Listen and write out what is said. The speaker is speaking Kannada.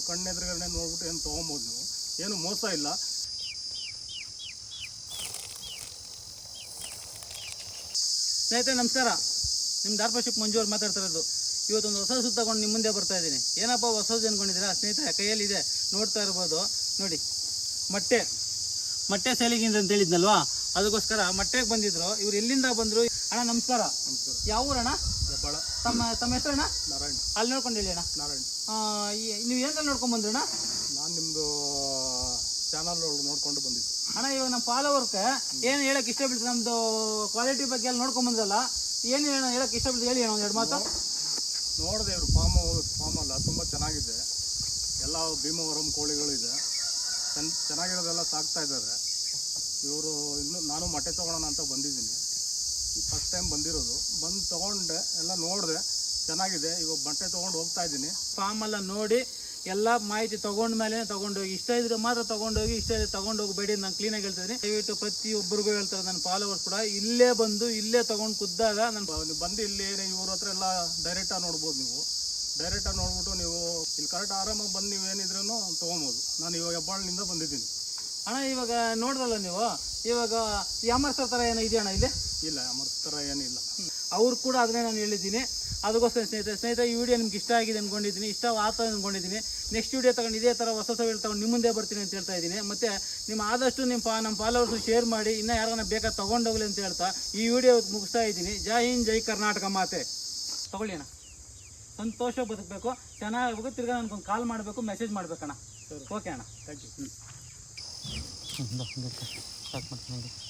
ಕಣ್ಣೆದುರುಗಡೆ ನೋಡ್ಬಿಟ್ಟು ಏನು ತೊಗೊಬೋದು ನೀವು, ಏನು ಮೋಸ ಇಲ್ಲ. ಸ್ನೇಹಿತರೆ ನಮಸ್ಕಾರ, ನಿಮ್ಮ ದಾರ್ಪಶಿಪ್ ಮಂಜು ಅವ್ರು ಮಾತಾಡ್ತಾ ಇರೋದು. ಇವತ್ತೊಂದು ಹೊಸ ಸುತ್ತ ತಗೊಂಡು ನಿಮ್ಮ ಮುಂದೆ ಬರ್ತಾ ಇದ್ದೀನಿ. ಏನಪ್ಪ ಹೊಸದು ಅಂದ್ಕೊಂಡಿದ್ದೀರಾ ಸ್ನೇಹಿತರೆ? ಕೈಯಲ್ಲಿದೆ, ನೋಡ್ತಾ ಇರ್ಬೋದು ನೋಡಿ. ಮೊಟ್ಟೆ ಸೇಲಿಗಿಂದ ಅಂತ ಹೇಳಿದ್ನಲ್ವಾ, ಅದಕ್ಕೋಸ್ಕರ ಮೊಟ್ಟೆಗೆ ಬಂದಿದ್ರು. ಇವ್ರು ಎಲ್ಲಿಂದ ಬಂದರು? ಅಣ್ಣ ನಮಸ್ಕಾರ. ಯಾವ ಊರಣ್ಣ? ಹೆಬ್ಬಾಳ. ತಮ್ಮ ಹೆಸರಣ್ಣ? ನಾರಾಯಣ್. ಅಲ್ಲಿ ನೋಡ್ಕೊಂಡು ಹೇಳಿ ಅಣ್ಣ. ನಾರಾಯಣ್. ನೀವು ಏನ್ರಲ್ಲಿ ನೋಡ್ಕೊಂಡು ಬಂದ್ರಣ್ಣ? ನಾನು ನಿಮ್ಮದು ಚಾನಲ್ ನೋಡ್ಕೊಂಡು ಬಂದಿದ್ದು ಅಣ್ಣ. ಇವಾಗ ನಮ್ಮ ಫಾಲೋವರ್ಗೆ ಏನು ಹೇಳಕ್ಕೆ ಇಷ್ಟಪಡ್ತೀವಿ? ನಮ್ಮದು ಕ್ವಾಲಿಟಿ ಬಗ್ಗೆ ಎಲ್ಲ ನೋಡ್ಕೊಂಡು ಬಂದ್ರಲ್ಲ, ಏನು ಹೇಳಕ್ಕೆ ಇಷ್ಟಪಡ್ತೀವಿ ಹೇಳಿ ಅಣ್ಣ, ಒಂದು ಎರಡು ಮಾತು. ನೋಡಿದೆ ಇವರು ಫಾರ್ಮ್ ಅಲ್ಲ, ತುಂಬ ಚೆನ್ನಾಗಿದೆ. ಎಲ್ಲ ಭೀಮವರಂ ಕೋಳಿಗಳು ಇದೆ, ಚೆನ್ನಾಗಿರೋದೆಲ್ಲ ಸಾಕ್ತಾ ಇದ್ದಾರೆ ಇವರು. ಇನ್ನು ನಾನು ಮೊಟ್ಟೆ ತೊಗೊಳೋಣ ಅಂತ ಬಂದಿದ್ದೀನಿ, ಫಸ್ಟ್ ಟೈಮ್ ಬಂದಿರೋದು. ಬಂದು ತೊಗೊಂಡೆ, ಎಲ್ಲ ನೋಡಿದೆ, ಚೆನ್ನಾಗಿದೆ. ಇವಾಗ ಮೊಟ್ಟೆ ತೊಗೊಂಡು ಹೋಗ್ತಾ ಇದ್ದೀನಿ. ಫಾರ್ಮೆಲ್ಲ ನೋಡಿ ಎಲ್ಲ ಮಾಹಿತಿ ತೊಗೊಂಡ್ಮೇಲೆ ತೊಗೊಂಡೋಗಿ, ಇಷ್ಟ ಇದ್ರೆ ಮಾತ್ರ ತೊಗೊಂಡೋಗಿ, ಇಷ್ಟ ಇದ್ರೆ ತೊಗೊಂಡೋಗ್ಬೇಡಿ. ನಾನು ಕ್ಲೀನಾಗಿ ಹೇಳ್ತಿದ್ದೀನಿ. ದಯವಿಟ್ಟು ಪ್ರತಿಯೊಬ್ಬರಿಗೂ ಹೇಳ್ತಾರೆ ನನ್ನ ಫಾಲೋವರ್ಸ್ ಕೂಡ, ಇಲ್ಲೇ ಬಂದು ಇಲ್ಲೇ ತೊಗೊಂಡು ಖುದ್ದಾಗ ನಾನು ಬಂದು ಇಲ್ಲಿ ಇವ್ರ ಹತ್ರ ಎಲ್ಲ ಡೈರೆಕ್ಟಾಗಿ ನೋಡ್ಬೋದು. ನೀವು ಡೈರೆಕ್ಟಾಗಿ ನೋಡ್ಬಿಟ್ಟು ನೀವು ಇಲ್ಲಿ ಕರೆಕ್ಟ್ ಆರಾಮಾಗಿ ಬಂದು ನೀವೇನಿದ್ರೂ ತೊಗೊಬೋದು. ನಾನು ಇವಾಗ ಹೆಬ್ಬಾಳಿನಿಂದ ಬಂದಿದ್ದೀನಿ ಅಣ್ಣ. ಇವಾಗ ನೋಡ್ರಲ್ಲ ನೀವು, ಇವಾಗ ಯಾಮರ್ಸರ್ ಥರ ಏನೋ ಇದೆಯಣ್ಣ ಇಲ್ಲಿ? ಇಲ್ಲ, ಅಮರ್ಸ್ ಥರ ಏನಿಲ್ಲ. ಅವ್ರು ಕೂಡ ಅದನ್ನೇ ನಾನು ಹೇಳಿದ್ದೀನಿ. ಅದಕ್ಕೋಸ್ಕರ ಸ್ನೇಹಿತರೆ ಈ ವಿಡಿಯೋ ನಿಮ್ಗೆ ಇಷ್ಟ ಆಗಿದೆ ಅಂದ್ಕೊಂಡಿದ್ದೀನಿ, ಇಷ್ಟ ಆಗ್ತದೆ ಅಂದ್ಕೊಂಡಿದ್ದೀನಿ. ನೆಕ್ಸ್ಟ್ ವಿಡಿಯೋ ತಗೊಂಡು ಇದೇ ಥರ ಹೊಸ ವಿಡಿಯೋ ತಗೊಂಡು ನಿಮ್ಮ ಮುಂದೆ ಬರ್ತೀನಿ ಅಂತ ಹೇಳ್ತಾ ಇದ್ದೀನಿ. ಮತ್ತು ನಿಮ್ಮ ಆದಷ್ಟು ನಮ್ಮ ಫಾಲೋವರ್ಸು ಶೇರ್ ಮಾಡಿ, ಇನ್ನೂ ಯಾರನ್ನ ಬೇಕಾದ್ರೆ ತೊಗೊಂಡೋಗ್ಲಿ ಅಂತ ಹೇಳ್ತಾ ಈ ವಿಡಿಯೋ ಮುಗಿಸ್ತಾ ಇದ್ದೀನಿ. ಜೈ ಹಿಂದ್, ಜೈ ಕರ್ನಾಟಕ ಮಾತೆ. ತೊಗೊಳ್ಳಿ ಅಣ್ಣ, ಸಂತೋಷ ಬದುಕಬೇಕು, ಚೆನ್ನಾಗಿ ತಿರ್ಗಾ ನನಗೊಂದು ಕಾಲ್ ಮಾಡಬೇಕು, ಮೆಸೇಜ್ ಮಾಡಬೇಕಣ್ಣ. ಓಕೆ ಅಣ್ಣ, ಥ್ಯಾಂಕ್ ಯು. ಸ್ಟಾರ್ಟ್ ಮಾಡ್ತೀನಿ.